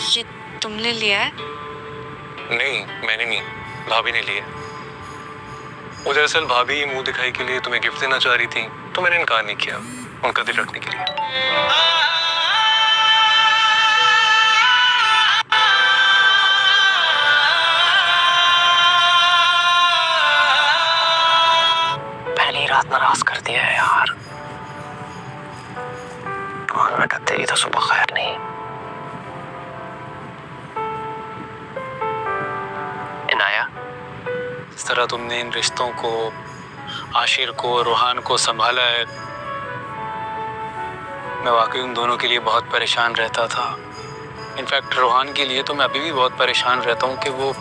ये तुमने लिया है? नहीं, मैंने नहीं, भाभी ने लिया। वो दरअसल भाभी मुंह दिखाई के लिए तुम्हें गिफ्ट देना चाह रही थी, तो मैंने इनकार नहीं किया, उनका दिल रखने के लिए। पहली रात नाराज कर दिया है यार। और बेटा तेरी तो सुबह खैर नहीं। इनाया, इस तरह तुमने इन रिश्तों को, आशिर को, रोहान को संभाला है, मैं वाकई उन दोनों के लिए बहुत परेशान रहता था। इनफैक्ट रोहान के लिए तो मैं अभी भी बहुत परेशान रहता हूँ कि वो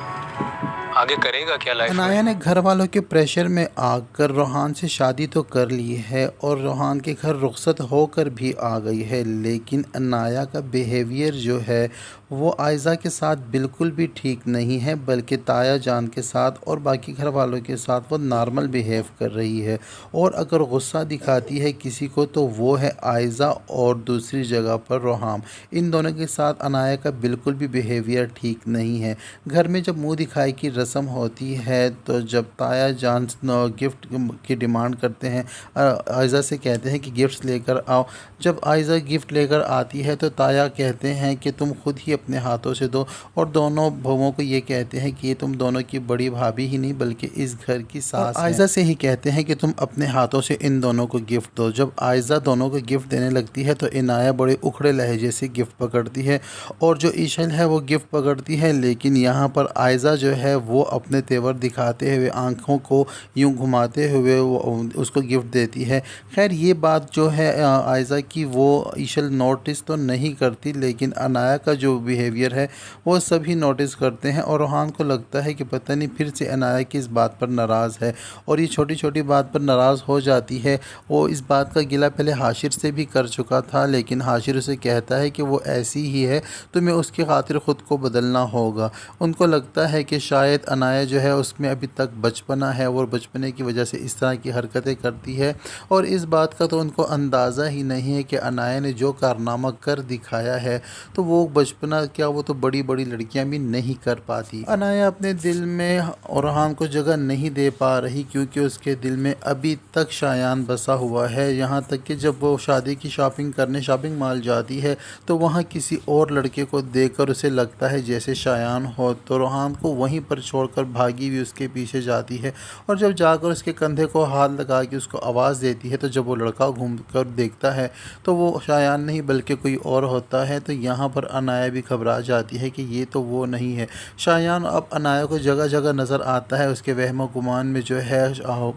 आगे करेगा क्या लाइफ में। अनाया ने घर वालों के प्रेशर में आकर रोहान से शादी तो कर ली है और रोहान के घर रुखसत होकर भी आ गई है, लेकिन अनाया का बिहेवियर जो है वो आयज़ा के साथ बिल्कुल भी ठीक नहीं है, बल्कि ताया जान के साथ और बाकी घर वालों के साथ वो नॉर्मल बिहेव कर रही है। और अगर गुस्सा दिखाती है किसी को तो वो है आयज़ा और दूसरी जगह पर रोहान। इन दोनों के साथ अनाया का बिल्कुल भी बिहेवियर ठीक नहीं है। घर में जब मुंह दिखाई की रस्म होती है तो जब ताया जान गिफ्ट की डिमांड करते हैं, आयज़ा से कहते हैं कि गिफ्ट्स लेकर आओ। जब आयज़ा गिफ्ट लेकर आती है तो ताया कहते हैं कि तुम खुद ही अपने हाथों से दो, और दोनों बहुओं को ये कहते हैं कि ये तुम दोनों की बड़ी भाभी ही नहीं बल्कि इस घर की सास है। आयज़ा से ही कहते हैं कि तुम अपने हाथों से इन दोनों को गिफ्ट दो। जब आयज़ा दोनों को गिफ्ट देने लगती है तो इनाया बड़े उखड़े लहजे से गिफ्ट पकड़ती है और जो ईशल है वो गिफ्ट पकड़ती है, लेकिन यहाँ पर आयज़ा जो है वो अपने तेवर दिखाते हुए आँखों को यूँ घुमाते हुए वो उसको गिफ्ट देती है। खैर ये बात जो है आयज़ा की वो ईशल नोटिस तो नहीं करती, लेकिन अनाया का जो बिहेवियर है वो सभी नोटिस करते हैं और रोहान को लगता है कि पता नहीं फिर से अनाया की इस बात पर नाराज़ है और ये छोटी छोटी बात पर नाराज़ हो जाती है। वो इस बात का गिला पहले हाशिर से भी कर चुका था, लेकिन हाशिर उसे कहता है कि वो ऐसी ही है, तुम्हें उसकी खातिर ख़ुद को बदलना होगा। उनको लगता है कि शायद अनाया जो है उसमें अभी तक बचपना है और बचपने की वजह से इस तरह की हरकतें करती है, और इस बात का तो उनको अंदाज़ा ही नहीं है कि अनाया ने जो कारनामा कर दिखाया है तो वो बचपना क्या, वो तो बड़ी बड़ी लड़कियां भी नहीं कर पाती। अनाया अपने दिल में रोहान को जगह नहीं दे पा रही क्योंकि उसके दिल में अभी तक शायान बसा हुआ है। यहाँ तक कि जब वो शादी की शॉपिंग करने शॉपिंग मॉल जाती है तो वहाँ किसी और लड़के को देखकर उसे लगता है जैसे शायान हो, तो रोहान को वहीं पर छोड़कर भागी हुई उसके पीछे जाती है और जब जाकर उसके कंधे को हाथ लगा के उसको आवाज़ देती है तो जब वो लड़का घूम कर देखता है तो वो शायान नहीं बल्कि कोई और होता है। तो यहाँ पर अनाया भी घबरा जाती है कि ये तो वो नहीं है। शायान अब अनाया को जगह जगह नज़र आता है, उसके वहम गुमान में जो है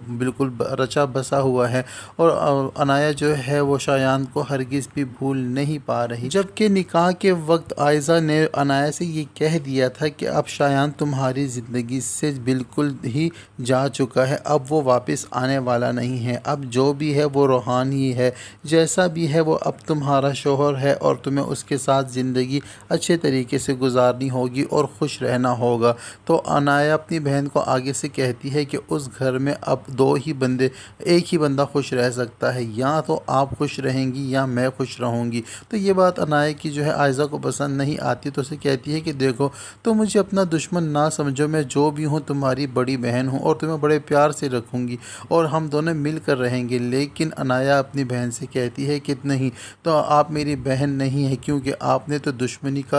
बिल्कुल रचा बसा हुआ है और अनाया जो है वो शायान को हरगिज़ भी भूल नहीं पा रही। जबकि निकाह के वक्त आयज़ा ने अनाया से ये कह दिया था कि अब शायान तुम्हारी ज़िंदगी से बिल्कुल ही जा चुका है, अब वो वापस आने वाला नहीं है, अब जो भी है वो रोहान ही है, जैसा भी है वो अब तुम्हारा शोहर है और तुम्हें उसके साथ ज़िंदगी अच्छे तरीके से गुजारनी होगी और खुश रहना होगा। तो अनाया अपनी बहन को आगे से कहती है कि उस घर में अब दो ही बंदे, एक ही बंदा खुश रह सकता है, या तो आप खुश रहेंगी या मैं खुश रहूँगी। तो ये बात अनाया की जो है आयज़ा को पसंद नहीं आती, तो उसे कहती है कि देखो तुम मुझे अपना दुश्मन ना समझो, मैं जो भी हूँ तुम्हारी बड़ी बहन हूँ और तुम्हें बड़े प्यार से रखूँगी और हम दोनों मिल कर रहेंगे। लेकिन अनाया अपनी बहन से कहती है कि नहीं, तो आप मेरी बहन नहीं है क्योंकि आपने तो दुश्मनी का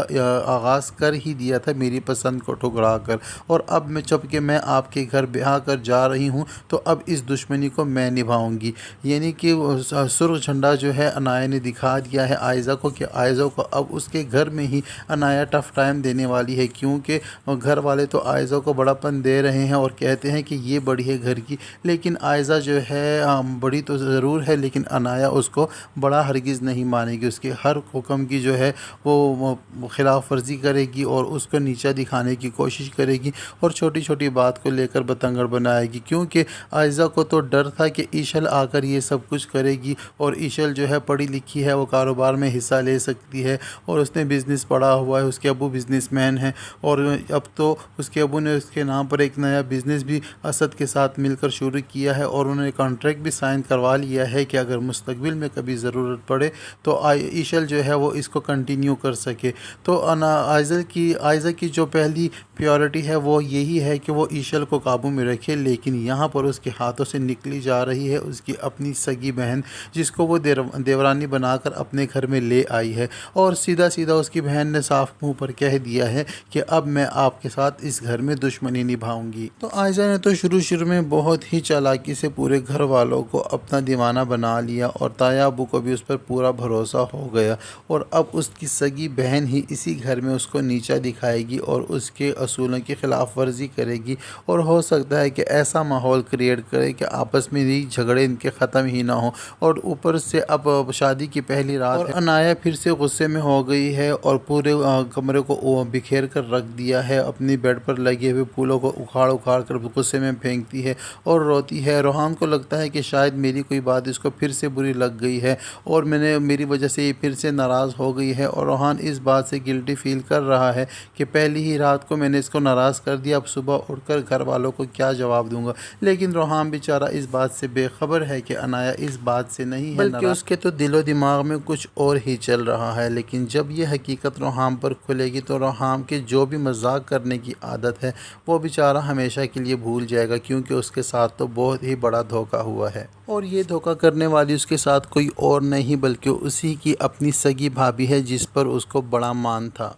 आगाज़ कर ही दिया था मेरी पसंद को ठुकरा कर, और अब मैं जब कि मैं आपके घर ब्याह कर जा रही हूँ तो अब इस दुश्मनी को मैं निभाऊंगी। यानी कि सुर्ख झंडा जो है अनाया ने दिखा दिया है आयज़ा को कि आयज़ा को अब उसके घर में ही अनाया टफ़ टाइम देने वाली है, क्योंकि घर वाले तो आयज़ा को बड़ापन दे रहे हैं और कहते हैं कि ये बड़ी है घर की, लेकिन आयज़ा जो है बड़ी तो ज़रूर है लेकिन अनाया उसको बड़ा हरगिज़ नहीं मानेगी, उसके हर हुक्म की जो है वो खिलाफ वर्जी करेगी और उसको नीचा दिखाने की कोशिश करेगी और छोटी छोटी बात को लेकर बतंगड़ बनाएगी, क्योंकि आयज़ा को तो डर था कि ईशल आकर ये सब कुछ करेगी और ईशल जो है पढ़ी लिखी है, वो कारोबार में हिस्सा ले सकती है और उसने बिज़नेस पढ़ा हुआ है, उसके अबू बिज़नेसमैन हैं और अब तो उसके अबू ने उसके नाम पर एक नया बिज़नेस भी असद के साथ मिलकर शुरू किया है और उन्होंने कॉन्ट्रैक्ट भी साइन करवा लिया है कि अगर मुस्तकबिल में कभी ज़रूरत पड़े तो ईशल जो है वो इसको कंटिन्यू कर सके। تو آئزہ کی جو پہلی پیورٹی ہے وہ یہی ہے کہ وہ ایشل کو قابو میں رکھے، لیکن یہاں پر اس کے ہاتھوں سے نکلی جا رہی ہے اس کی اپنی سگی بہن، جس کو وہ دیورانی بنا کر اپنے گھر میں لے آئی ہے، اور سیدھا اس کی بہن نے صاف منہ پر کہہ دیا ہے کہ اب میں آپ کے ساتھ اس گھر میں دشمنی نبھاؤں گی۔ تو آئزہ نے تو شروع میں بہت ہی چالاکی سے پورے گھر والوں کو اپنا دیوانہ بنا لیا، اور تایا ابو کو بھی اس پر پورا بھروسہ ہو گیا، اور اب اس کی سگی بہن ہی اسی گھر میں اس کو نیچا دکھائے گی اور اس کے اصولوں کی خلاف ورزی کرے گی، اور ہو سکتا ہے کہ ایسا ماحول کریٹ کرے کہ آپس میں ہی جھگڑے ان کے ختم ہی نہ ہوں۔ اور اوپر سے اب شادی کی پہلی رات ہے، انایا پھر سے غصے میں ہو گئی ہے اور پورے کمرے کو بکھیر کر رکھ دیا ہے، اپنی بیڈ پر لگے ہوئے پھولوں کو اکھاڑ کر غصے میں پھینکتی ہے اور روتی ہے۔ روحان کو لگتا ہے کہ شاید میری کوئی بات اس کو پھر سے بری لگ گئی ہے اور میری وجہ سے یہ پھر سے ناراض ہو گئی ہے، اور روحان اس بات سے گلٹی فیل کر رہا ہے کہ پہلی ہی رات کو میں نے اس کو ناراض کر دیا، اب صبح اٹھ کر گھر والوں کو کیا جواب دوں گا۔ لیکن روحان بیچارہ اس بات سے بے خبر ہے کہ انایا اس بات سے نہیں ہے بلکہ اس کے تو دل و دماغ میں کچھ اور ہی چل رہا ہے۔ لیکن جب یہ حقیقت روحان پر کھلے گی تو روحان کے جو بھی مذاق کرنے کی عادت ہے وہ بیچارہ ہمیشہ کے لیے بھول جائے گا، کیونکہ اس کے ساتھ تو بہت ہی بڑا دھوکہ ہوا ہے، اور یہ دھوکہ کرنے والی اس کے ساتھ کوئی اور نہیں بلکہ اسی کی اپنی سگی بھابھی ہے، جس پر اس کو بڑا مان تھا۔